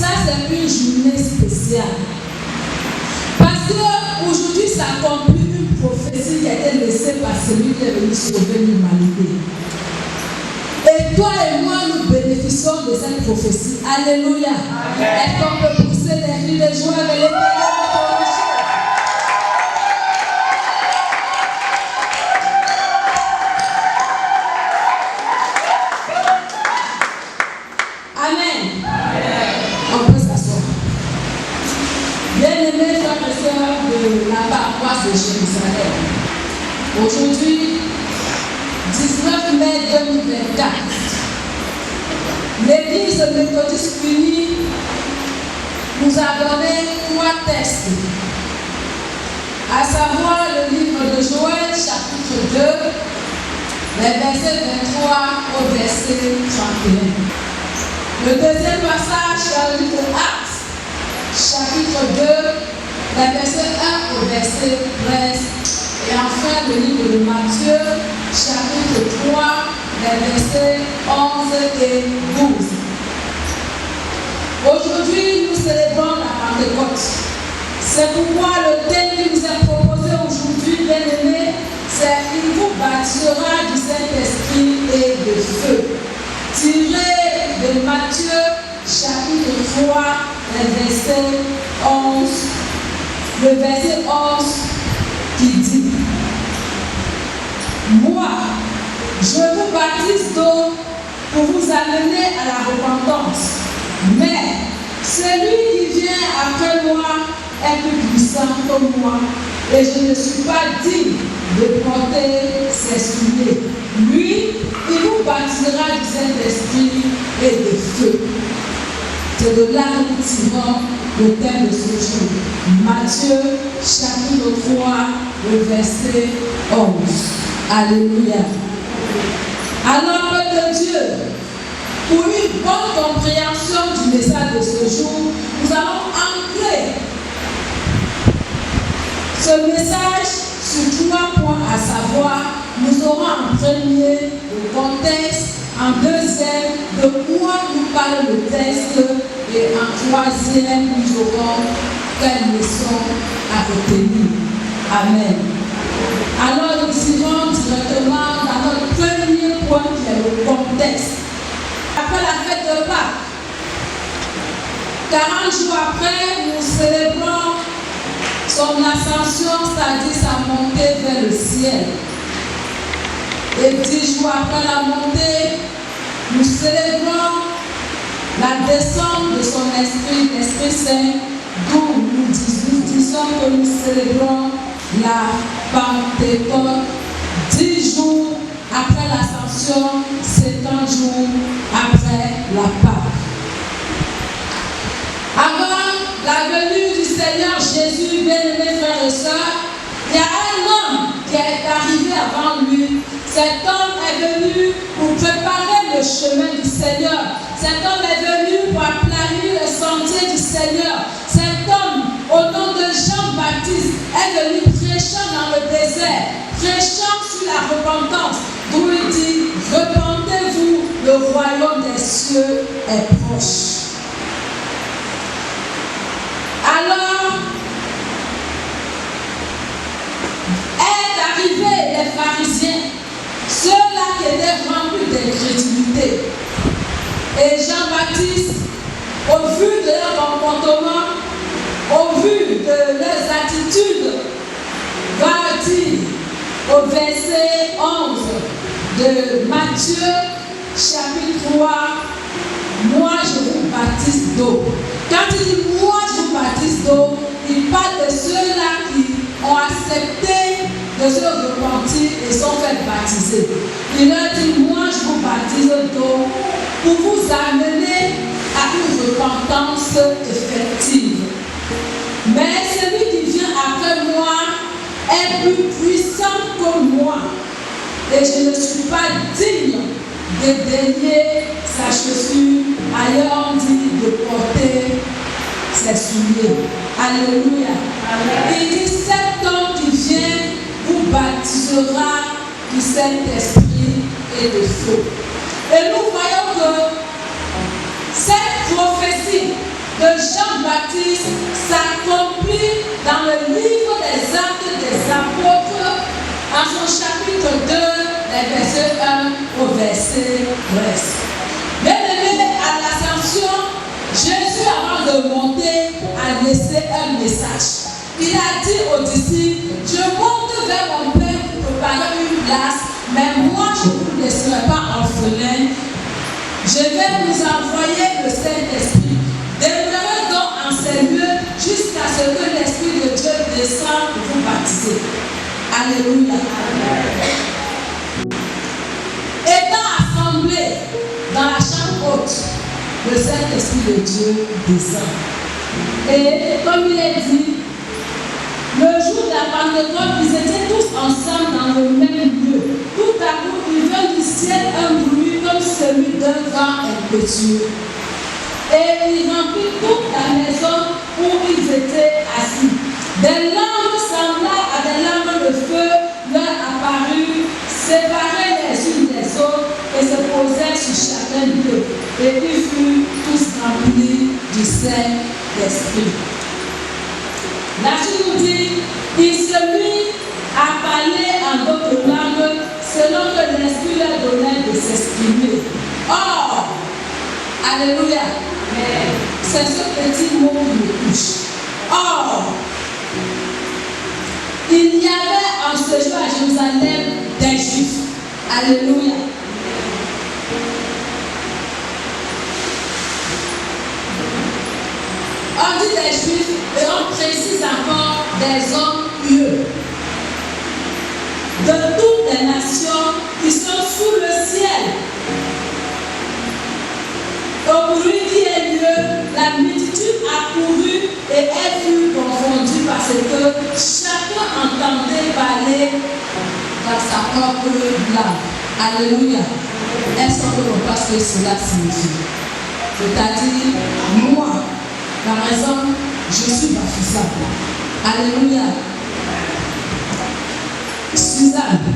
ça c'est une journée spéciale. Parce qu'aujourd'hui s'accomplit une prophétie qui a été laissée par celui qui est venu sauver l'humanité. Et toi et moi, nous bénéficions de cette prophétie. Alléluia. Est-ce qu'on peut pousser des cris de joie avec les Amen. On peut s'asseoir. Bien-aimés frères et sœurs de la paroisse de Jérusalem, aujourd'hui, 19 mai 2024, l'Église méthodiste unie nous a donné 3 textes, à savoir le livre de Joël, chapitre 2, les versets 23 au verset 31. Le deuxième passage est le livre d'Actes, chapitre 2, les versets 1 au verset 13. Et enfin, le livre de Matthieu, chapitre 3, les versets 11 et 12. Aujourd'hui, nous célébrons la Pentecôte. C'est pourquoi le thème qui nous est proposé aujourd'hui, bien-aimés, c'est « Il vous baptisera du Saint-Esprit et de feu ». Tiré de Matthieu, chapitre 3, les versets 11, le verset 11 qui dit « Moi, je vous baptise d'eau pour vous amener à la repentance, mais celui qui vient après moi est plus puissant que moi, et je ne suis pas digne de porter ses souliers. Lui, il vous baptisera du Saint-Esprit et de feu. » C'est de là que nous tirons le thème de ce jour. Matthieu, chapitre 3, le verset 11. Alléluia. Alors, peuple de Dieu, pour une bonne compréhension du message de ce jour, nous allons ancrer ce message sur 3 points, à savoir, nous aurons en premier le contexte, en deuxième, de quoi nous parle le texte, et en troisième, nous aurons quelle leçon à retenir. Amen. Alors, nous irons directement dans notre premier point qui est le contexte. Après la fête de Pâques, 40 jours après, nous célébrons son ascension, c'est-à-dire sa montée vers le ciel. Et 10 jours après la montée, nous célébrons la descente de son esprit, l'Esprit Saint, d'où nous disons que nous célébrons la Pentecôte. 10 jours après l'ascension, 70 jours après la Pâque. Avant la venue du Seigneur Jésus, bien-aimés frères et sœurs, il y a un homme qui est arrivé avant lui. Cet homme est venu pour préparer le chemin du Seigneur. Cet homme est venu pour aplanir le sentier du Seigneur. Cet homme, au nom de Jean-Baptiste, est venu prêchant dans le désert, prêchant sur la repentance, d'où il dit « Repentez-vous, le royaume des cieux est proche ». Alors, est arrivé les pharisiens, ceux-là qui étaient remplis d'incrédulité. Et Jean-Baptiste, au vu de leur comportement, au vu de leurs attitudes, va dire au verset 11 de Matthieu, chapitre 3, « Moi je vous baptise d'eau ». Quand il dit « Moi je vous baptise d'eau », il parle de ceux-là qui ont accepté de se repentir et sont fait baptiser. Il leur dit « Moi je vous baptise d'eau » pour vous amener à une repentance effective. Mais celui qui vient après moi est plus puissant que moi. Et je ne suis pas digne de délier sa chaussure. Ailleurs on dit de porter ses souliers. Alléluia. Il dit cet homme qui vient vous baptisera du Saint-Esprit et de feu. Et nous voyons que cette prophétie de Jean-Baptiste s'accomplit dans le livre des Actes des Apôtres, en son chapitre 2, les versets 1 au verset 13. Bien-aimé, à l'ascension, Jésus, avant de monter, a laissé un message. Il a dit aux disciples, je monte vers mon Père pour préparer une place, mais moi je ne vous laisserai pas orphelins. Je vais vous envoyer le Saint-Esprit. Demeurez donc en ces lieux jusqu'à ce que l'Esprit de Dieu descende pour vous baptiser. Alléluia. Étant assemblés dans la chambre haute, le Saint-Esprit de Dieu descend. Et comme il est dit, le jour de la Pentecôte, ils étaient tous ensemble dans le même lieu. Tout à coup, il vient du ciel un bruit comme celui d'un vent impétueux. Et il remplit toute la maison où ils étaient assis. Des langues semblables à des langues de feu leur apparurent, séparées les unes des autres et se posèrent sur chacun d'eux. Et ils furent tous remplis du Saint-Esprit. La suite nous dit, il se mit à parler en d'autres langues selon que l'Esprit leur donnait de s'exprimer. Or, alléluia, c'est ce petit mot qui me touche. Or, il y avait en ce jour à Jérusalem des Juifs. Alléluia. On dit des Juifs et on précise encore des hommes pieux de toutes les nations qui sont sous le ciel. Au bruit qui est lieu, la multitude accourut et elle fut confondue parce que chacun entendait parler dans sa propre langue. Alléluia. Est-ce qu'on ne voit pas ce que cela signifie? C'est-à-dire, moi, par exemple, je suis baptisable. Alléluia. Suzanne,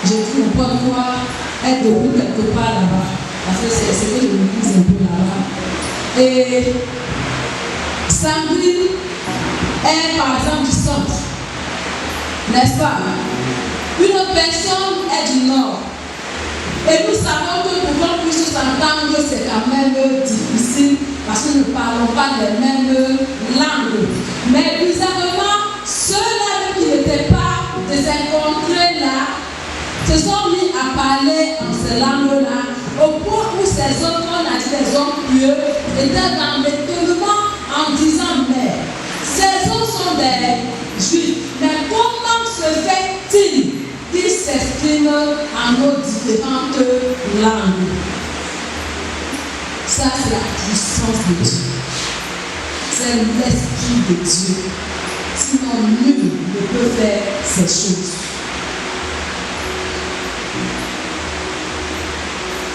je dis n'importe quoi, elle debout quelque part là-bas. Parce que c'est ce que je me dis un peu là-bas. Et Sandrine est par exemple du centre. N'est-ce pas? Une autre personne est du nord. Et nous savons que pour qu'on puisse s'entendre, c'est quand même difficile parce que nous ne parlons pas les mêmes langues. Mais bizarrement, ceux-là qui n'étaient pas désencontrés là se sont mis à parler en ces langues-là au point où ces autres, on a dit des hommes pieux, étaient dans l'étonnement en disant, mais ces autres sont des Juifs. Mais comment se fait-il qu'ils s'expriment en nos différentes langues? Ça, c'est la puissance de Dieu. C'est l'Esprit de Dieu. Sinon, nul ne peut faire ces choses.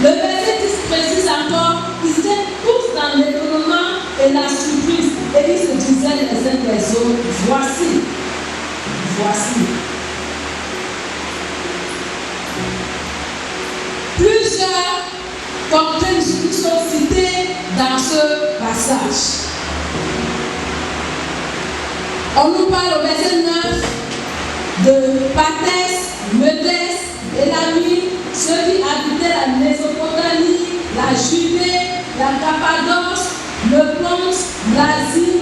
Le verset 10 précise encore qu'ils étaient tous dans l'étonnement et la surprise. Et ils se disaient les uns des autres, voici. Plusieurs doctrines sont citées dans ce passage. On nous parle au verset 9 de Pathès, Médès, Élamie, ceux qui habitaient la Mésopotamie, la Judée, la Cappadoce, le Ponte, l'Asie,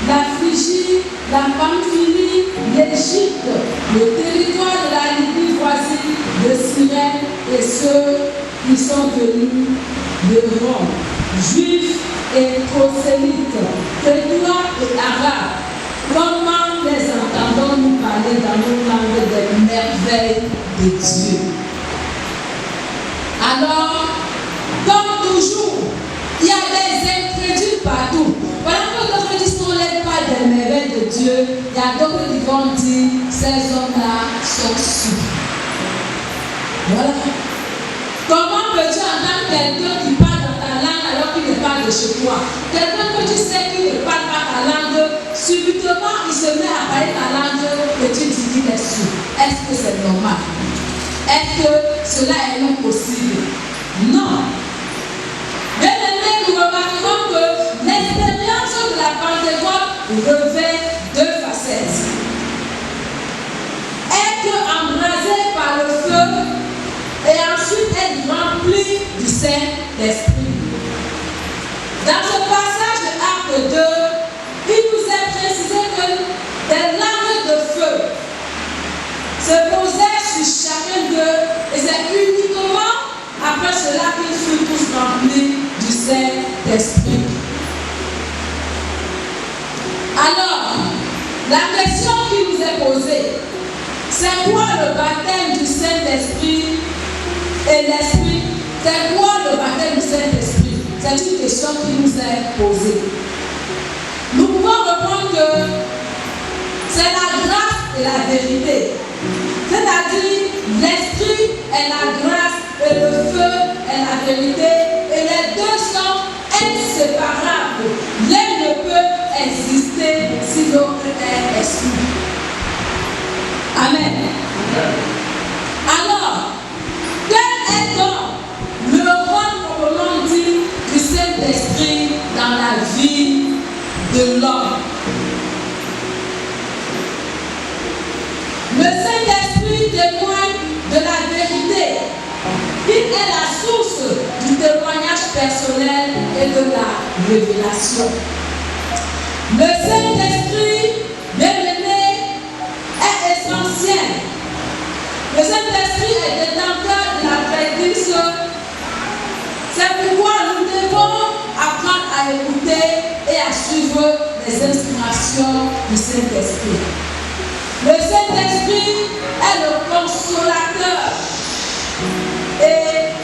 la Phrygie, la Pamphylie, l'Égypte, le territoire de la Libye voisine, de Cyrène et ceux qui sont venus de Rome, juifs et prosélytes, chrétiens et arabes. Comment les entendons-nous parler dans nos langues des merveilles de Dieu? Alors, comme toujours, il y a des incrédules partout. Voilà que d'autres disent qu'on n'aime pas des merveilles de Dieu. Il y a d'autres qui vont dire ces hommes-là sont sous. Voilà. Comment peux-tu entendre quelqu'un qui parle dans ta langue alors qu'il ne parle de chez toi? Quelqu'un que tu sais qu'il ne parle pas ta langue, subitement il se met à parler ta langue et tu dis qu'il est sourd. Est-ce que c'est normal? Est-ce que cela est non possible? Non. Bien aimé, nous remarquons que l'expérience Pentecôte revêt deux facettes. Être embrasé par le feu et ensuite être rempli du Saint-Esprit. Dans ce passage de Acte 2, il nous est précisé que des langues de feu se posaient sur chacun d'eux et c'est uniquement après cela qu'ils furent tous remplis du Saint-Esprit. Alors, la question qui nous est posée, c'est quoi le baptême du Saint-Esprit et l'Esprit? C'est quoi le baptême du Saint-Esprit? C'est une question qui nous est posée. Nous pouvons répondre que c'est la grâce et la vérité. C'est-à-dire, l'Esprit est la grâce et le feu est la vérité. Et les deux sont inséparables. L'un ne peut exister si l'autre est exclu. Amen. Alors, quel est donc le rôle proprement dit du Saint-Esprit dans la vie de l'homme? Le Saint-Esprit témoigne de la vérité. Il est la source du témoignage personnel et de la révélation. Le Saint-Esprit, bien-aimé, est essentiel. Le Saint-Esprit est détenteur de la prédice. C'est pourquoi nous devons apprendre à écouter et à suivre les inspirations du Saint-Esprit. Le Saint-Esprit est le consolateur et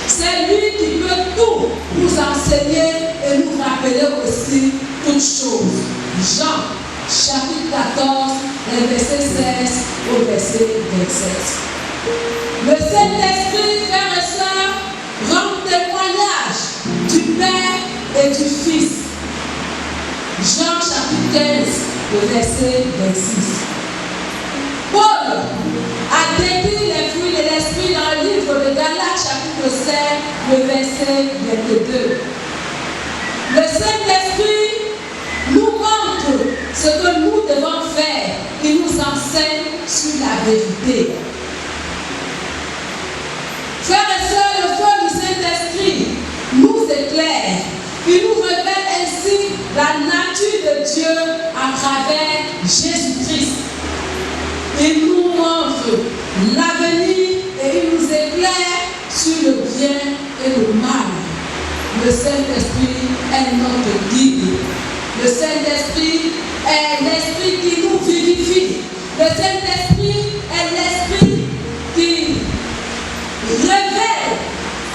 c'est lui qui peut tout nous enseigner et nous rappeler aussi toutes choses. Jean, chapitre 14, les versets 16 au verset 27. Le Saint-Esprit, frères et sœurs, rend témoignage du Père et du Fils. Jean, chapitre 15, le verset 26. Paul a décrit les fruits de l'Esprit dans le livre de Galates, chapitre 7, le verset 22. Le Saint-Esprit nous montre ce que nous devons faire. Il nous enseigne sur la vérité. Frères et sœurs, le feu du Saint-Esprit nous éclaire. Il nous révèle ainsi la nature de Dieu à travers Jésus-Christ. Il nous montre l'avenir et il nous éclaire sur le bien et le mal. Le Saint-Esprit est notre guide. Le Saint-Esprit est l'Esprit qui nous vivifie. Le Saint-Esprit est l'Esprit qui révèle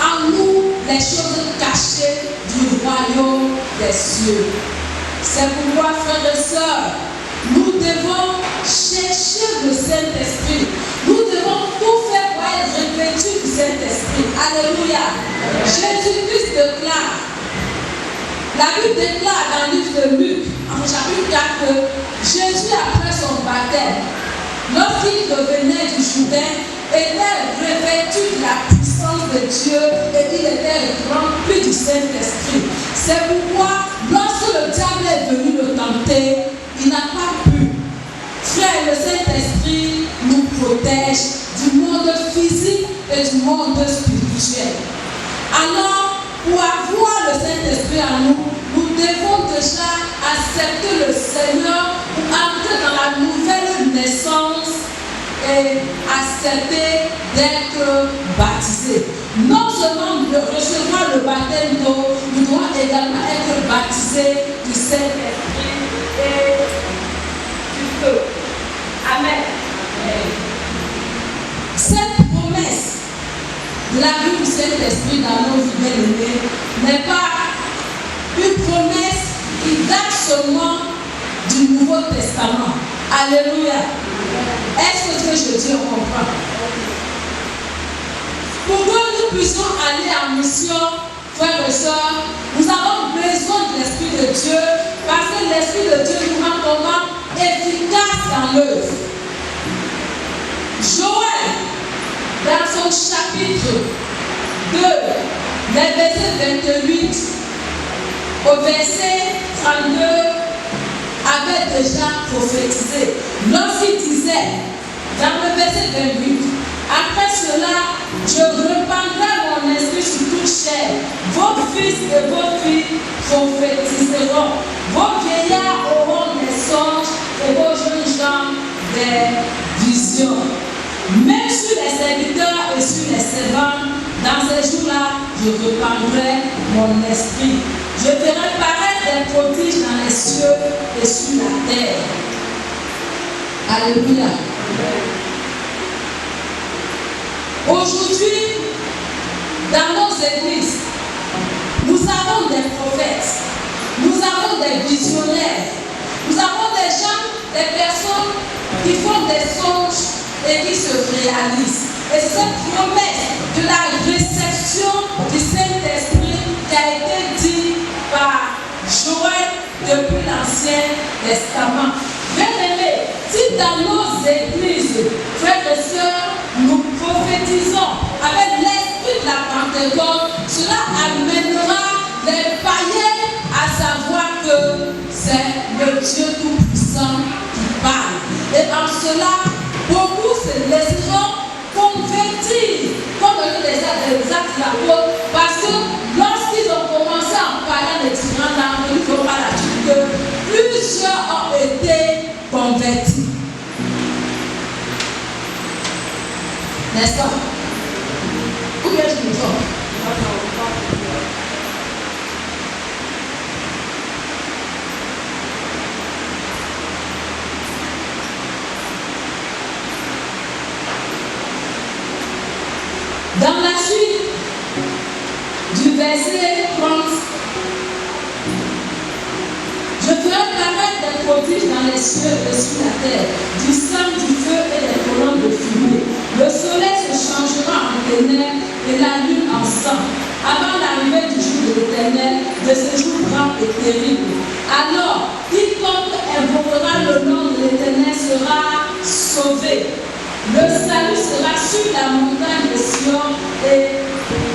en nous les choses cachées du royaume des cieux. C'est pourquoi, frères et sœurs, nous devons chercher le Saint-Esprit. Nous devons tout faire pour être revêtus du Saint-Esprit. Alléluia. Jésus-Christ déclare, la Bible déclare dans le livre de Luc, en chapitre 4, que Jésus, après son baptême, lorsqu'il revenait du Jourdain, était revêtu de la puissance de Dieu et il était rempli du Saint-Esprit. C'est pourquoi, lorsque le diable est venu le tenter, il n'a pas pu. Frère, le Saint-Esprit nous protège du monde physique et du monde spirituel. Alors, pour avoir le Saint-Esprit en nous, nous devons déjà accepter le Seigneur pour entrer dans la nouvelle naissance et accepter d'être baptisés. Non seulement de recevoir le baptême d'eau, nous devons également être baptisés du Saint-Esprit et du feu. Amen. Cette promesse de la vie du Saint-Esprit dans nos vies bien-aimées n'est pas une promesse qui date seulement du Nouveau Testament. Alléluia. Est-ce que ce que je dis, on comprend? Pour que nous puissions aller en mission, frères et sœurs, nous avons besoin de l'Esprit de Dieu parce que l'Esprit de Dieu nous rend comment efficace dans l'œuvre. Joël, dans son chapitre 2, les versets 28 au verset 32 avait déjà prophétisé. Lorsqu'il disait, dans le verset 28, après cela, je répandrai mon esprit sur toute chair. Vos fils et vos filles prophétiseront. Vos vieillards auront des songes et vos jeunes gens des visions. Même sur les serviteurs et sur les servantes, dans ces jours-là, je répandrai mon esprit. Je ferai paraître des prodiges dans les cieux et sur la terre. Alléluia. Aujourd'hui, dans nos églises, nous avons des prophètes, nous avons des visionnaires, nous avons des gens, des personnes qui font des songes et qui se réalisent. Et cette promesse de la réception du Saint-Esprit qui a été dite par Joël depuis l'Ancien Testament. Bien-aimés, si dans nos églises, frères et sœurs, nous prophétisons avec l'esprit de la Pentecôte, cela amènera les païens à savoir que c'est le Dieu Tout-Puissant qui parle. Et en cela, beaucoup se laisseront convertir, comme on dit les actes de l'apôtre, parce que lorsqu'ils ont commencé à en parler des différents langues, ils n'ont pas la suite que plusieurs ont été convertis. N'est-ce pas? Ou bien je me trompe? Dans la suite du verset 30, je ferai paraître des prodiges dans les cieux et sur la terre, du sang, du feu et des colonnes de fumée. Le soleil se changera en ténèbres et la lune en sang, avant l'arrivée du jour de l'Éternel, de ce jour grand et terrible. Alors, quiconque invoquera le nom de l'Éternel sera sauvé. Le salut sera sur la montagne de Sion et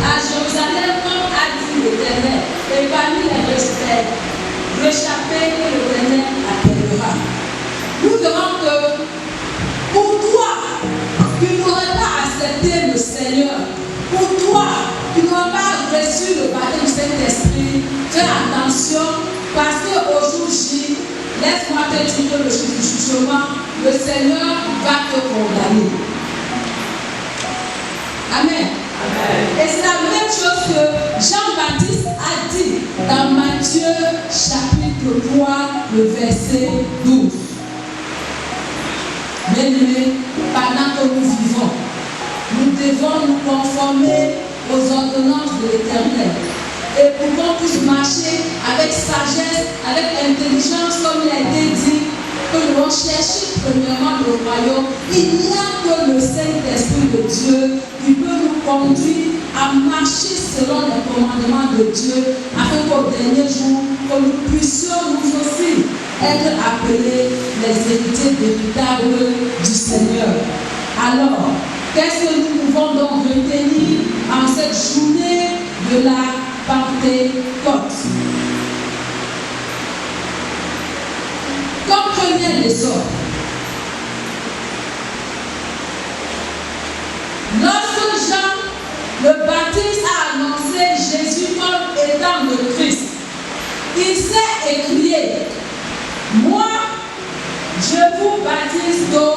à Jérusalem, comme a dit l'Éternel, et parmi les réchappés que l'Éternel appellera. Nous verrons que pour toi, qui n'aurais pas accepté le Seigneur, pour toi, qui n'aurais pas reçu le baptême du Saint-Esprit, fais attention, parce qu'au jour J, laisse-moi te dire que le jour du jugement, le Seigneur va te condamner. Amen. Et c'est la même chose que Jean-Baptiste a dit dans Matthieu chapitre 3, le verset 12. Bien-aimés, pendant que nous vivons, nous devons nous conformer aux ordonnances de l'Éternel. Et pour qu'on puisse marcher avec sagesse, avec intelligence, comme il a été dit, que nous devons chercher premièrement le royaume. Il n'y a que le Saint-Esprit de Dieu qui peut nous conduire à marcher selon les commandements de Dieu, afin qu'au dernier jour, que nous puissions nous aussi être appelés les héritiers véritables du Seigneur. Alors, qu'est-ce que nous pouvons donc retenir en cette journée de la Pentecôte? Comme premier essor, lorsque Jean le Baptiste a annoncé Jésus comme étant le Christ, il s'est écrié: moi, je vous baptise d'eau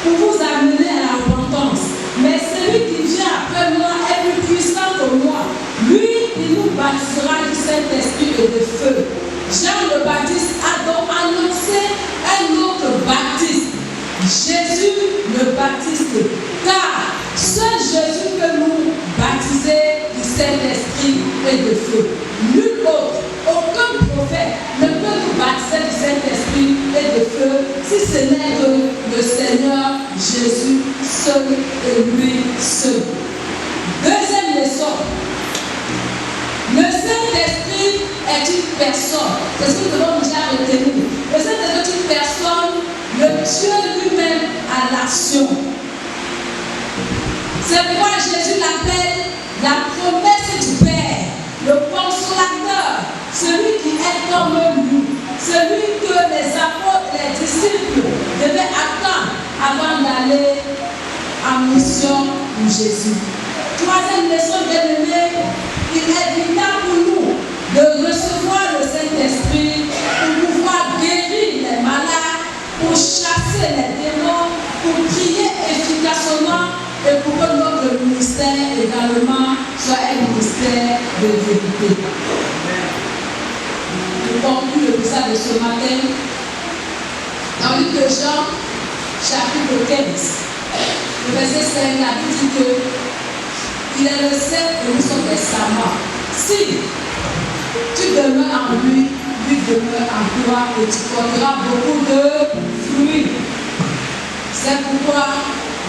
pour vous amener à la repentance. Mais celui qui vient après moi est plus puissant que moi. Lui, il nous baptisera du Saint-Esprit et de feu. Jean le Baptiste a donc annoncé un autre baptiste, Jésus le Baptiste. Car ce Jésus peut nous baptiser du Saint-Esprit et de feu. Nul autre, aucun prophète ne peut nous baptiser du Saint-Esprit et de feu si ce n'est que le Seigneur Jésus seul et lui seul. Deuxième leçon. Le Saint-Esprit est une personne. C'est ce que nous devons déjà retenir. Le Saint-Esprit est une personne. Le Dieu lui-même a l'action. C'est pourquoi Jésus l'appelle la promesse du Père, le consolateur, celui qui est comme nous, celui que les avant d'aller en mission pour Jésus. Troisième leçon, bien-aimé, il est vital pour nous de recevoir le Saint-Esprit pour pouvoir guérir les malades, pour chasser les démons, pour prier efficacement et pour que notre ministère également soit un ministère de vérité. Pour conclure le message de ce matin, dans le livre de Jean, chapitre 15, le verset 5, la Bible dit que il est le seul et nous sommes des savants. Si tu demeures en lui, lui demeure en toi et tu porteras beaucoup de fruits. C'est pourquoi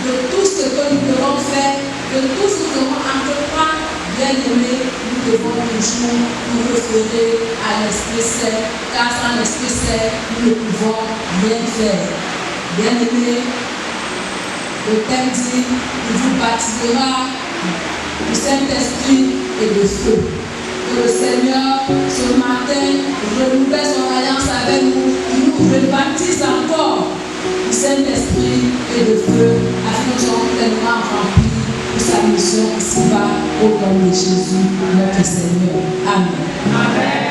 de tout ce que nous devons faire, de tout ce que nous devons entreprendre, bien aimé, nous devons toujours nous référer à l'Esprit Saint, car sans l'Esprit Saint, nous ne pouvons rien faire. Bien aimé, le thème dit, il vous baptisera du Saint-Esprit et de feu. Que le Seigneur, ce matin, renouvelle son alliance avec nous, il nous rebaptise encore du Saint-Esprit et de feu, afin que nous soyons pleinement remplis de sa mission ici-bas, au nom de Jésus, notre Seigneur. Amen. Amen.